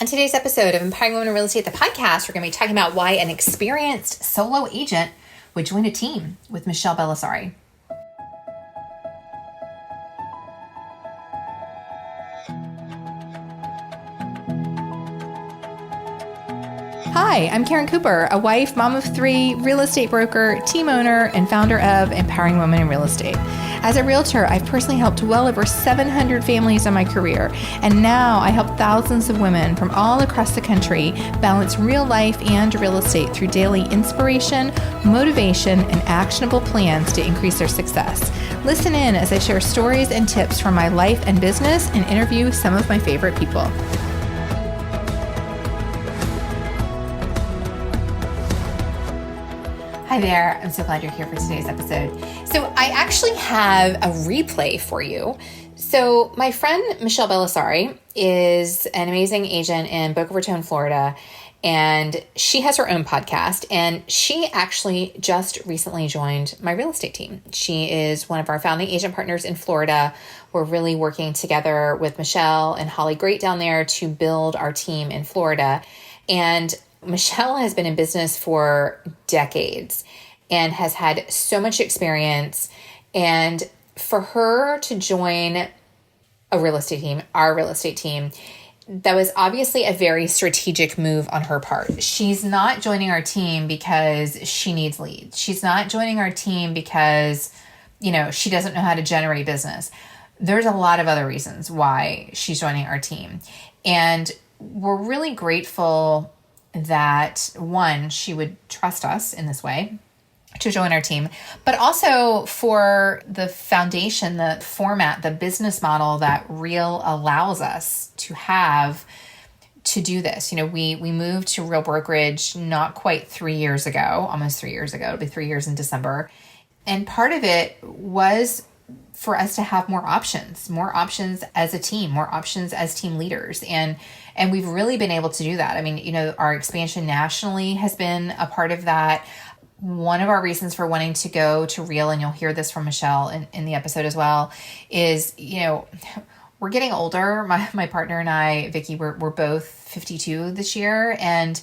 On today's episode of Empowering Women in Real Estate, the podcast, we're going to be talking about why an experienced solo agent would join a team with Michele Bellisari. Hi, I'm Karen Cooper, a wife, mom of three, real estate broker, team owner, and founder of Empowering Women in Real Estate. As a realtor, I've personally helped well over 700 families in my career, and now I help thousands of women from all across the country balance real life and real estate through daily inspiration, motivation, and actionable plans to increase their success. Listen in as I share stories and tips from my life and business and interview some of my favorite people. Hi there. I'm so glad you're here for today's episode. So I actually have a replay for you. So my friend Michele Bellisari is an amazing agent in Boca Raton, Florida, and she has her own podcast, and she actually just recently joined my real estate team. She is one of our founding agent partners in Florida. We're really working together with Michele and Holly Great down there to build our team in Florida. And Michele has been in business for decades and has had so much experience. And for her to join a real estate team, our real estate team, that was obviously a very strategic move on her part. She's not joining our team because she needs leads. She's not joining our team because, she doesn't know how to generate business. There's a lot of other reasons why she's joining our team. And we're really grateful that, one, she would trust us in this way to join our team, but also for the foundation, the format, the business model that Real allows us to have to do this. We moved to Real Brokerage not quite 3 years ago, almost 3 years ago. It'll be 3 years in December. And part of it was for us to have more options as a team, more options as team leaders. And we've really been able to do that. I mean, our expansion nationally has been a part of that. One of our reasons for wanting to go to Real, and you'll hear this from Michele in the episode as well, is, we're getting older. My partner and I, Vicky, we're both 52 this year. And,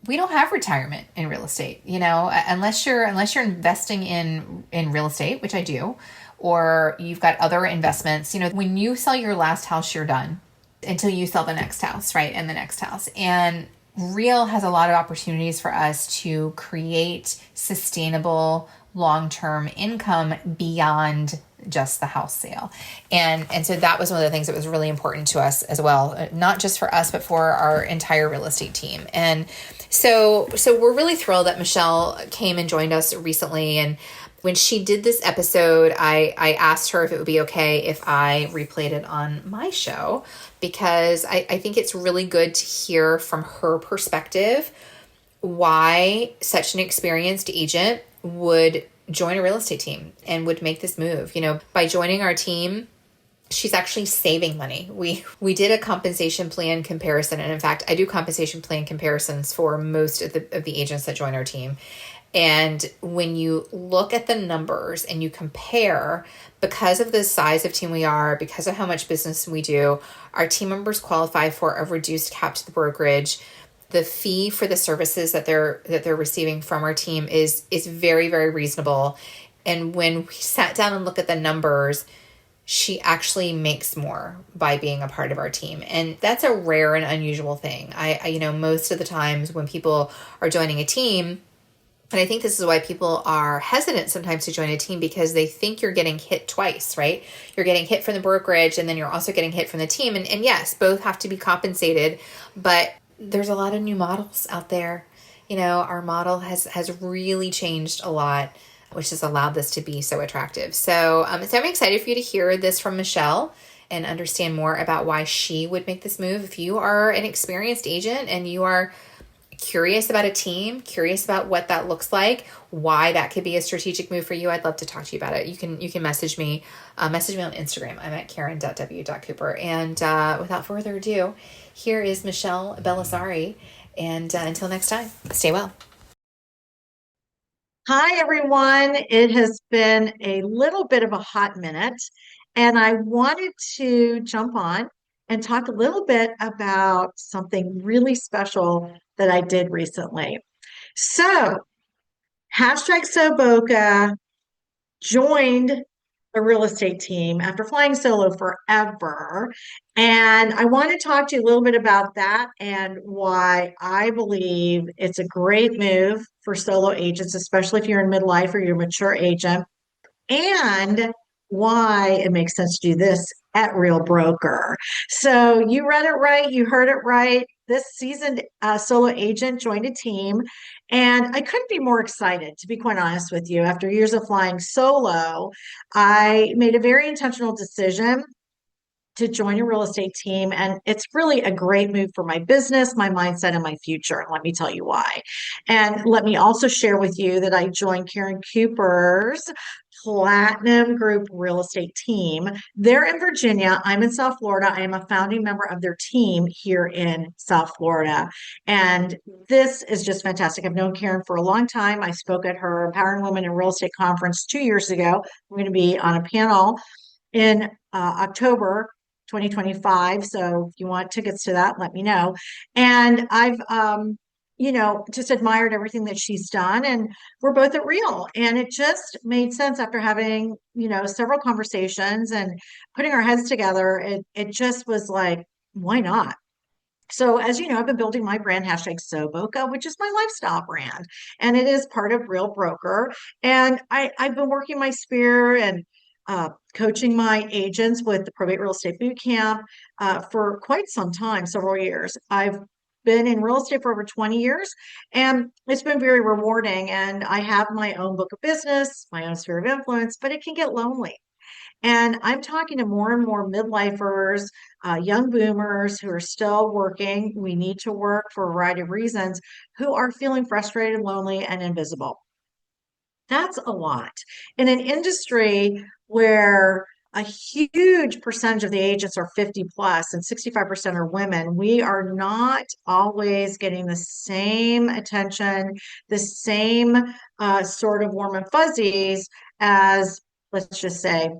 we don't have retirement in real estate, unless you're investing in real estate, which I do, or you've got other investments. When you sell your last house, you're done until you sell the next house, right? And the next house. And Real has a lot of opportunities for us to create sustainable long-term income beyond just the house sale. And so that was one of the things that was really important to us as well, not just for us, but for our entire real estate team. And so we're really thrilled that Michele came and joined us recently. And when she did this episode, I asked her if it would be okay if I replayed it on my show, because I think it's really good to hear from her perspective why such an experienced agent would join a real estate team and would make this move. By joining our team, she's actually saving money. We did a compensation plan comparison. And in fact, I do compensation plan comparisons for most of the agents that join our team. And when you look at the numbers and you compare, because of the size of team we are, because of how much business we do, our team members qualify for a reduced cap to the brokerage. The fee for the services that they're receiving from our team is very, very reasonable. And when we sat down and looked at the numbers, she actually makes more by being a part of our team. And that's a rare and unusual thing. I most of the times when people are joining a team, and I think this is why people are hesitant sometimes to join a team, because they think you're getting hit twice, right? You're getting hit from the brokerage, and then you're also getting hit from the team. And yes, both have to be compensated, but there's a lot of new models out there. Our model has really changed a lot, which has allowed this to be so attractive. So I'm excited for you to hear this from Michele and understand more about why she would make this move. If you are an experienced agent and you are curious about a team, curious about what that looks like, why that could be a strategic move for you, I'd love to talk to you about it. You can message me on Instagram. I'm at karen.w.cooper. And without further ado, here is Michele Bellisari. And until next time, stay well. Hi, everyone. It has been a little bit of a hot minute, and I wanted to jump on and talk a little bit about something really special that I did recently. So, hashtag Soboka joined a real estate team after flying solo forever. And I want to talk to you a little bit about that and why I believe it's a great move for solo agents, especially if you're in midlife or you're a mature agent, and why it makes sense to do this at Real Broker. So you read it right, you heard it right. This seasoned solo agent joined a team, and I couldn't be more excited, to be quite honest with you. After years of flying solo, I made a very intentional decision to join a real estate team. And it's really a great move for my business, my mindset, and my future. And let me tell you why. And let me also share with you that I joined Karen Cooper's Platinum Group real estate team. They're in Virginia. I'm in South Florida. I am a founding member of their team here in South Florida. And this is just fantastic. I've known Karen for a long time. I spoke at her Empowering Women in Real Estate conference 2 years ago. I'm going to be on a panel in October 2025. So if you want tickets to that, let me know. And I've, just admired everything that she's done. And we're both at Real. And it just made sense after having, several conversations and putting our heads together. It just was like, why not? So, as you know, I've been building my brand hashtag Soboka, which is my lifestyle brand, and it is part of Real Broker. And I've been working my sphere and coaching my agents with the Probate Real Estate Boot Camp for quite some time, several years. I've been in real estate for over 20 years, and it's been very rewarding. And I have my own book of business, my own sphere of influence, but it can get lonely. And I'm talking to more and more midlifers, young boomers who are still working. We need to work for a variety of reasons, who are feeling frustrated, lonely, and invisible. That's a lot. In an industry where a huge percentage of the agents are 50 plus and 65% are women, we are not always getting the same attention, the same sort of warm and fuzzies as, let's just say,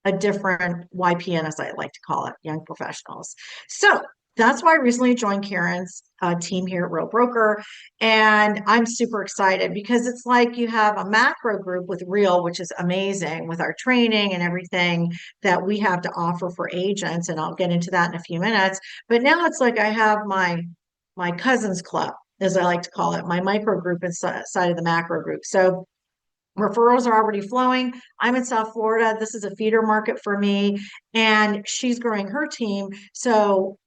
a different YPN, as I like to call it, young professionals. So that's why I recently joined Karen's team here at Real Broker. And I'm super excited because it's like you have a macro group with Real, which is amazing with our training and everything that we have to offer for agents. And I'll get into that in a few minutes. But now it's like I have my cousins club, as I like to call it, my micro group inside of the macro group. So referrals are already flowing. I'm in South Florida. This is a feeder market for me, and she's growing her team. So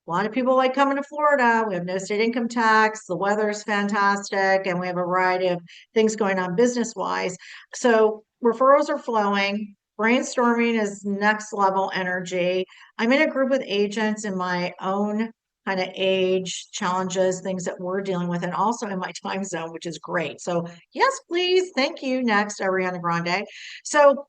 a lot of people like coming to Florida. We have no state income tax. The weather is fantastic, and we have a variety of things going on business wise. So referrals are flowing. Brainstorming is next level energy. I'm in a group with agents in my own kind of age challenges, things that we're dealing with, and also in my time zone, which is great. So, yes, please. Thank you. Next, Ariana Grande. So,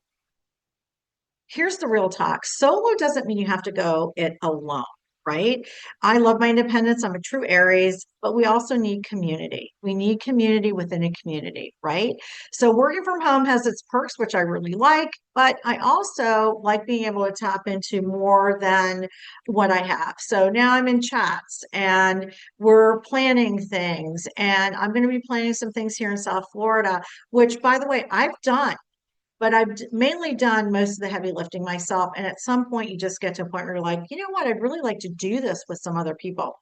here's the real talk. Solo doesn't mean you have to go it alone, right? I love my independence. I'm a true Aries, but we also need community. We need community within a community, right? So working from home has its perks, which I really like, but I also like being able to tap into more than what I have. So now I'm in chats and we're planning things, and I'm going to be planning some things here in South Florida, which, by the way, I've done, but I've mainly done most of the heavy lifting myself. And at some point, you just get to a point where you're like, you know what, I'd really like to do this with some other people.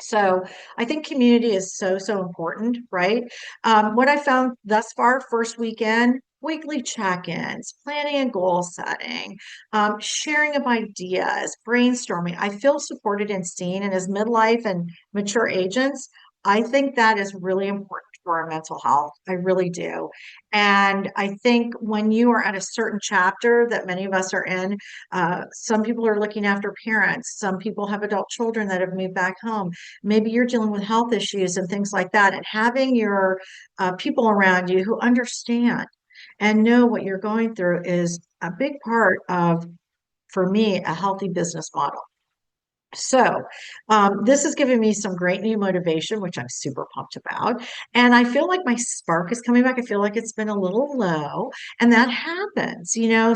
So I think community is so, so important, right? What I found thus far, first weekend, weekly check-ins, planning and goal setting, sharing of ideas, brainstorming. I feel supported and seen. And as midlife and mature agents, I think that is really important for our mental health. I really do. And I think when you are at a certain chapter that many of us are in, some people are looking after parents, some people have adult children that have moved back home. Maybe you're dealing with health issues and things like that. And having your people around you who understand and know what you're going through is a big part of, for me, a healthy business model. So, this has given me some great new motivation, which I'm super pumped about. And I feel like my spark is coming back. I feel like it's been a little low, and that happens.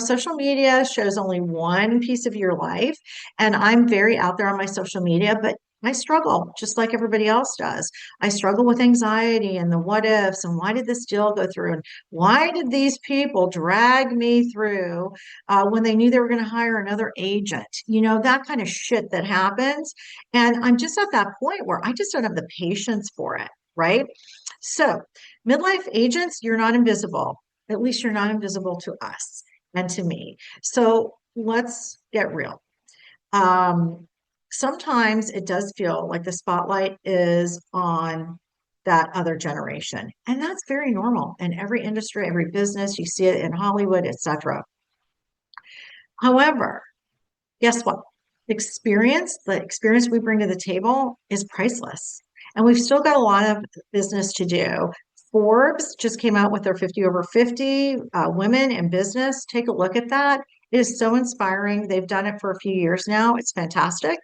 Social media shows only one piece of your life, and I'm very out there on my social media, but I struggle just like everybody else does. I struggle with anxiety and the what ifs, and why did this deal go through? And why did these people drag me through when they knew they were going to hire another agent, that kind of shit that happens. And I'm just at that point where I just don't have the patience for it, right? So, midlife agents, you're not invisible. At least you're not invisible to us and to me. So, let's get real. Um, Sometimes it does feel like the spotlight is on that other generation. And that's very normal in every industry, every business. You see it in Hollywood, etc. However, guess what? The experience we bring to the table is priceless. And we've still got a lot of business to do. Forbes just came out with their 50 over 50 women in business. Take a look at that. It is so inspiring. They've done it for a few years now. It's fantastic.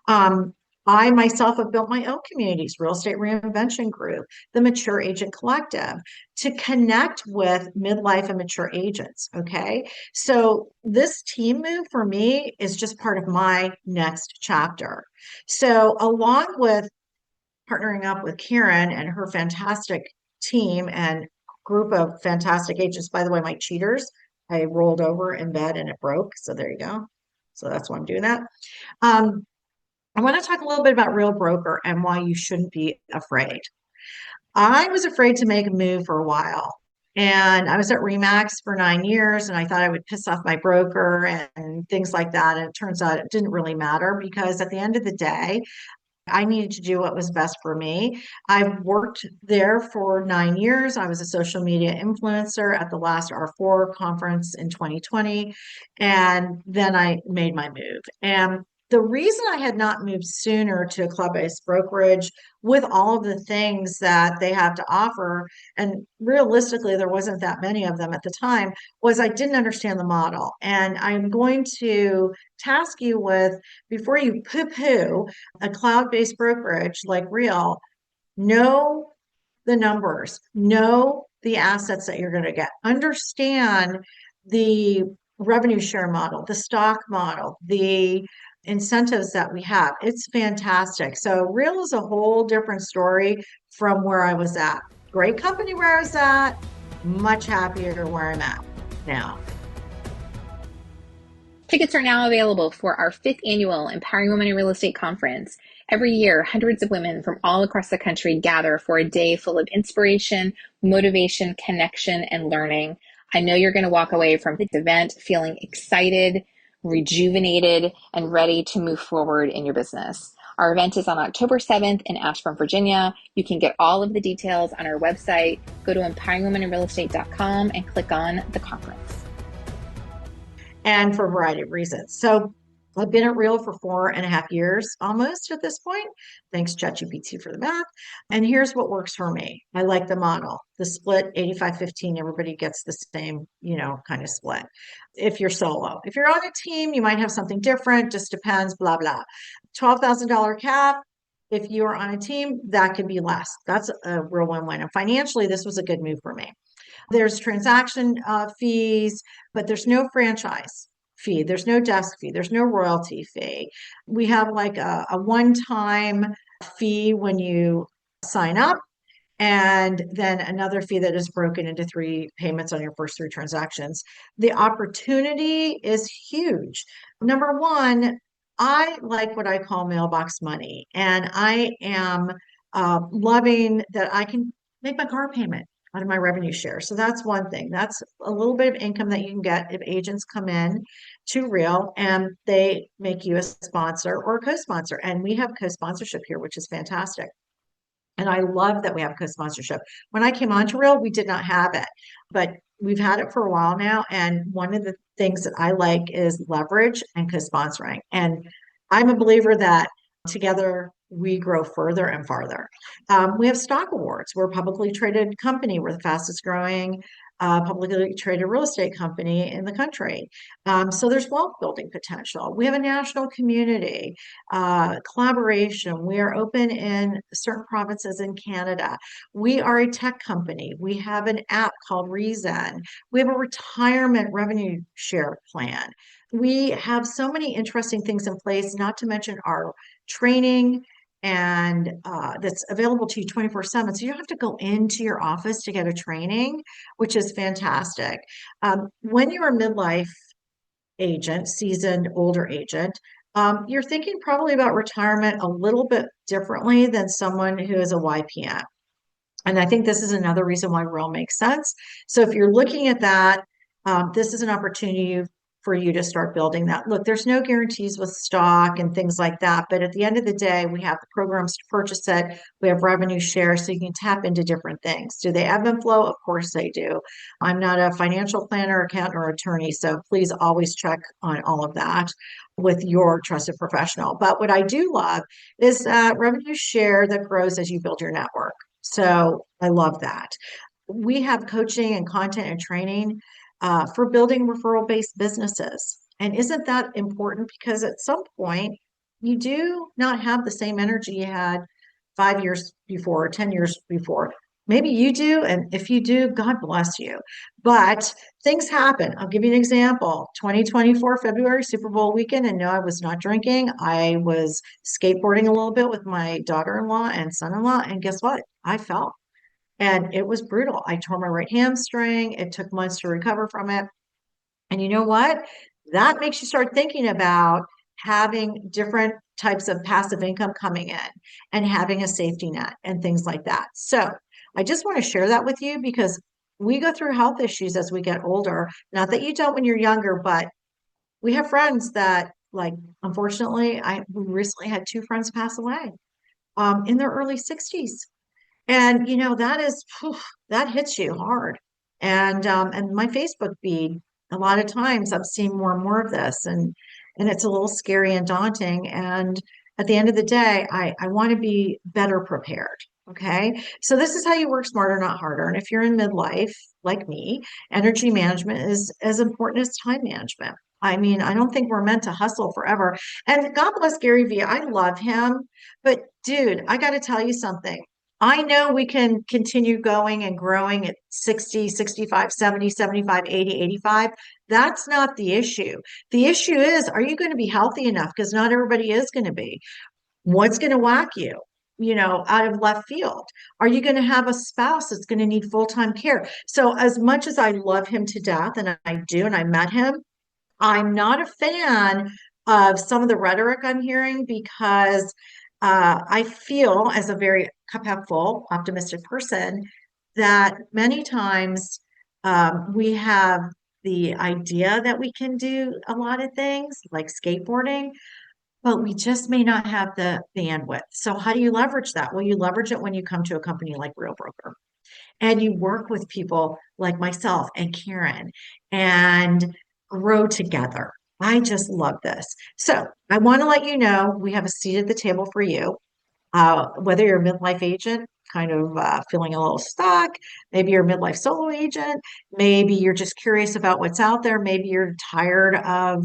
Um, I myself have built my own communities, Real Estate Reinvention Group, the Mature Agent Collective, to connect with midlife and mature agents. Okay. So this team move for me is just part of my next chapter. So along with partnering up with Karen and her fantastic team and group of fantastic agents, by the way, my cheaters, I rolled over in bed and it broke. So there you go. So that's why I'm doing that. Um, I want to talk a little bit about Real Broker and why you shouldn't be afraid. I was afraid to make a move for a while. And I was at Remax for 9 years, and I thought I would piss off my broker and things like that. And it turns out it didn't really matter because at the end of the day, I needed to do what was best for me. I've worked there for 9 years. I was a social media influencer at the last R4 conference in 2020. And then I made my move. And the reason I had not moved sooner to a club-based brokerage with all of the things that they have to offer, and realistically, there wasn't that many of them at the time, was I didn't understand the model. And I'm going to task you with, before you poo-poo a cloud-based brokerage like Real, know the numbers, know the assets that you're going to get, understand the revenue share model, the stock model, the incentives that we have. It's fantastic. So Real is a whole different story from where I was at. Great company where I was at, much happier where I'm at now. Tickets are now available for our fifth annual Empowering Women in Real Estate Conference. Every year, hundreds of women from all across the country gather for a day full of inspiration, motivation, connection, and learning. I know you're going to walk away from this event feeling excited, rejuvenated, and ready to move forward in your business. Our event is on October 7th in Ashburn, Virginia. You can get all of the details on our website. Go to empoweringwomeninrealestate.com and click on the conference. And for a variety of reasons. So I've been at Real for 4.5 years almost at this point. Thanks, ChatGPT, for the math. And here's what works for me. I like the model, the split 85-15. Everybody gets the same, kind of split. If you're solo, if you're on a team, you might have something different, just depends, blah, blah. $12,000 cap. If you're on a team, that could be less. That's a real win-win. And financially, this was a good move for me. There's transaction fees, but there's no franchise fee. There's no desk fee. There's no royalty fee. We have like a one-time fee when you sign up, and then another fee that is broken into three payments on your first three transactions. The opportunity is huge. Number one, I like what I call mailbox money, and I am loving that I can make my car payment out of my revenue share. So that's one thing. That's a little bit of income that you can get if agents come in to Real and they make you a sponsor or a co-sponsor. And we have co-sponsorship here, which is fantastic. And I love that we have co-sponsorship. When I came onto Real, we did not have it, but we've had it for a while now. And one of the things that I like is leverage and co-sponsoring. And I'm a believer that together we grow further and farther. We have stock awards. We're a publicly traded company. We're the fastest growing publicly traded real estate company in the country. So there's wealth building potential. We have a national community, collaboration. We are open in certain provinces in Canada. We are a tech company. We have an app called Reason. We have a retirement revenue share plan. We have so many interesting things in place, not to mention our training and that's available to you 24/7. So you don't have to go into your office to get a training, which is fantastic. When you're a midlife agent, seasoned older agent, you're thinking probably about retirement a little bit differently than someone who is a YPM. And I think this is another reason why real makes sense. So if you're looking at that, this is an opportunity for you to start building that. Look, there's no guarantees with stock and things like that, but at the end of the day, we have the programs to purchase it. We have revenue share, so you can tap into different things. Do they ebb and flow? Of course they do. I'm not a financial planner, accountant, or attorney, so please always check on all of that with your trusted professional. But what I do love is revenue share that grows as you build your network. So I love that. We have coaching and content and training for building referral-based businesses. And isn't that important? Because at some point, you do not have the same energy you had 5 years before or 10 years before. Maybe you do, and if you do, God bless you. But things happen. I'll give you an example. 2024 February Super Bowl weekend, and no, I was not drinking. I was skateboarding a little bit with my daughter-in-law and son-in-law, and guess what? I fell. And it was brutal. I tore my right hamstring. It took months to recover from it. And you know what? That makes you start thinking about having different types of passive income coming in and having a safety net and things like that. So I just want to share that with you because we go through health issues as we get older. Not that you don't when you're younger, but we have friends that, like, unfortunately, we recently had two friends pass away in their early 60s. And that is that hits you hard. And my Facebook feed, a lot of times I'm seeing more and more of this, and it's a little scary and daunting. And at the end of the day, I want to be better prepared. Okay. So this is how you work smarter, not harder. And if you're in midlife, like me, energy management is as important as time management. I mean, I don't think we're meant to hustle forever. And God bless Gary Vee. I love him. But dude, I got to tell you something. I know we can continue going and growing at 60, 65, 70, 75, 80, 85. That's not the issue. The issue is, are you going to be healthy enough? Because not everybody is going to be. What's going to whack you, out of left field? Are you going to have a spouse that's going to need full-time care? So as much as I love him to death, and I do, and I met him, I'm not a fan of some of the rhetoric I'm hearing because I feel, as a very cup half full, optimistic person, that many times we have the idea that we can do a lot of things like skateboarding, but we just may not have the bandwidth. So how do you leverage that? Well, you leverage it when you come to a company like Real Broker and you work with people like myself and Karen and grow together. I just love this. So I want to let you know we have a seat at the table for you. Whether you're a midlife agent, kind of feeling a little stuck, maybe you're a midlife solo agent, maybe you're just curious about what's out there, maybe you're tired of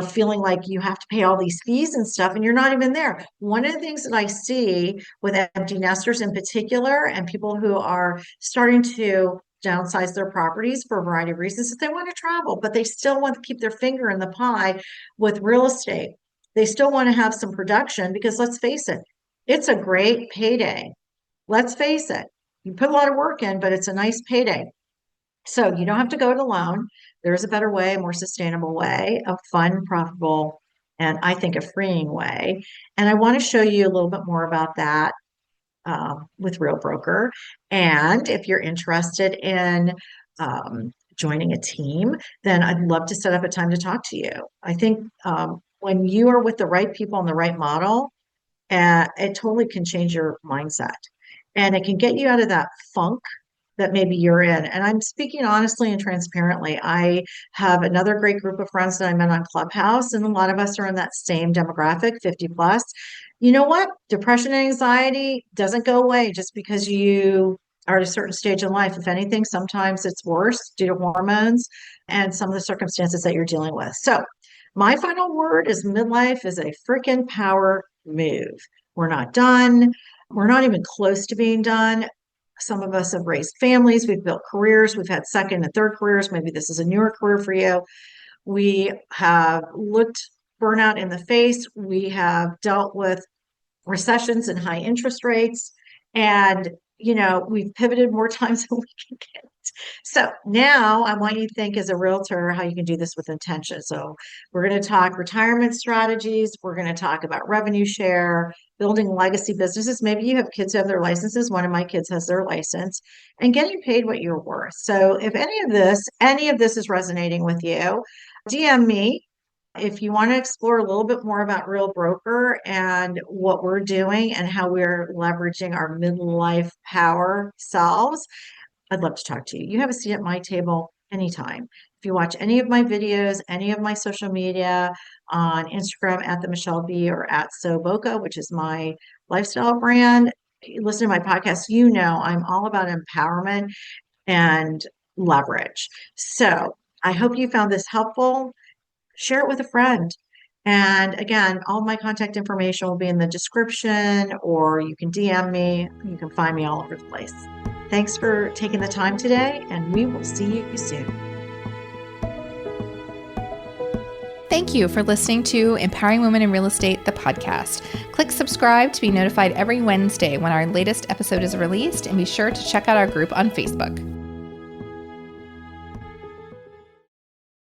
feeling like you have to pay all these fees and stuff, and you're not even there. One of the things that I see with empty nesters in particular, and people who are starting to downsize their properties for a variety of reasons, is they want to travel, but they still want to keep their finger in the pie with real estate. They still want to have some production because let's face it, it's a great payday. Let's face it. You put a lot of work in, but it's a nice payday. So you don't have to go it alone. There's a better way, a more sustainable way, a fun, profitable, and I think a freeing way. And I want to show you a little bit more about that with Real Broker. And if you're interested in joining a team, then I'd love to set up a time to talk to you. I think when you are with the right people and the right model, it totally can change your mindset. And it can get you out of that funk that maybe you're in. And I'm speaking honestly and transparently. I have another great group of friends that I met on Clubhouse, and a lot of us are in that same demographic, 50 plus. You know what? Depression and anxiety doesn't go away just because you are at a certain stage in life. If anything, sometimes it's worse due to hormones and some of the circumstances that you're dealing with. So, my final word is midlife is a freaking power move. We're not done. We're not even close to being done. Some of us have raised families, we've built careers, we've had second and third careers. Maybe this is a newer career for you. We have looked burnout in the face. We have dealt with recessions and high interest rates. And, we've pivoted more times than we can get. So now I want you to think as a realtor how you can do this with intention. So we're going to talk retirement strategies. We're going to talk about revenue share, building legacy businesses. Maybe you have kids who have their licenses. One of my kids has their license, and getting paid what you're worth. So if any of this is resonating with you, DM me. If you want to explore a little bit more about Real Broker and what we're doing and how we're leveraging our midlife power selves, I'd love to talk to you. You have a seat at my table anytime. If you watch any of my videos, any of my social media on Instagram at the Michele B or at SoBoca, which is my lifestyle brand, you listen to my podcast, I'm all about empowerment and leverage. So I hope you found this helpful. Share it with a friend. And again, all of my contact information will be in the description, or you can DM me. You can find me all over the place. Thanks for taking the time today, and we will see you soon. Thank you for listening to Empowering Women in Real Estate, the podcast. Click subscribe to be notified every Wednesday when our latest episode is released, and be sure to check out our group on Facebook.